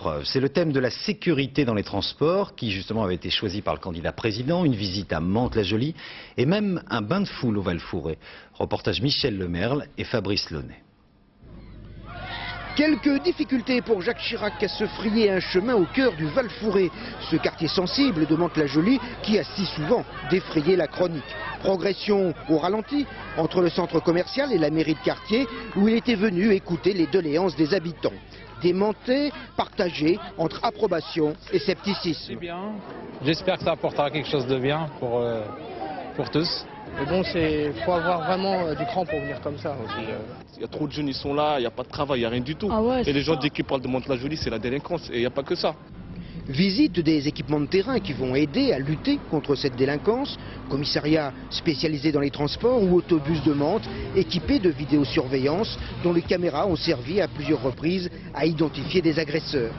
épreuves. C'est le thème de la sécurité dans les transports qui justement avait été choisi par le candidat président, une visite à Mantes-la-Jolie et même un bain de foule au Val-Fouré. Reportage Michel Lemerle et Fabrice Launay. Quelques difficultés pour Jacques Chirac à se frayer un chemin au cœur du Val-Fouré, ce quartier sensible de Mantes-la-Jolie qui a si souvent défrayé la chronique. Progression au ralenti entre le centre commercial et la mairie de quartier où il était venu écouter les doléances des habitants. Démenté, partagé entre approbation et scepticisme. C'est bien, j'espère que ça apportera quelque chose de bien pour tous. Mais bon, il faut avoir vraiment du cran pour venir comme ça aussi. Il y a trop de jeunes, ils sont là, il n'y a pas de travail, il n'y a rien du tout. Ah ouais, et les gens dès qu'ils parlent de Mantes-la-Jolie, c'est la délinquance, et il n'y a pas que ça. Visite des équipements de terrain qui vont aider à lutter contre cette délinquance, commissariat spécialisé dans les transports ou autobus de Mantes équipés de vidéosurveillance dont les caméras ont servi à plusieurs reprises à identifier des agresseurs.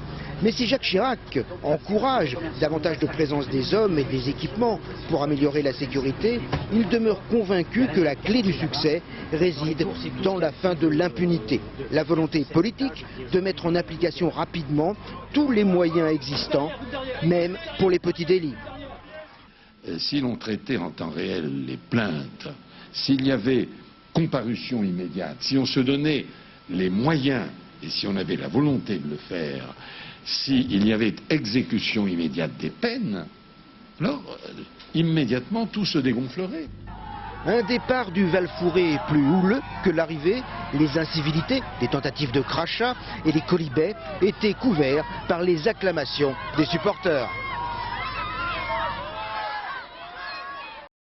Mais si Jacques Chirac encourage davantage de présence des hommes et des équipements pour améliorer la sécurité, il demeure convaincu que la clé du succès réside dans la fin de l'impunité. La volonté politique de mettre en application rapidement tous les moyens existants, même pour les petits délits. Si l'on traitait en temps réel les plaintes, s'il y avait comparution immédiate, si on se donnait les moyens et si on avait la volonté de le faire, s'il y avait exécution immédiate des peines, alors immédiatement tout se dégonflerait. Un départ du Val-Fouré plus houleux que l'arrivée, les incivilités, des tentatives de crachat et les colibets étaient couverts par les acclamations des supporters.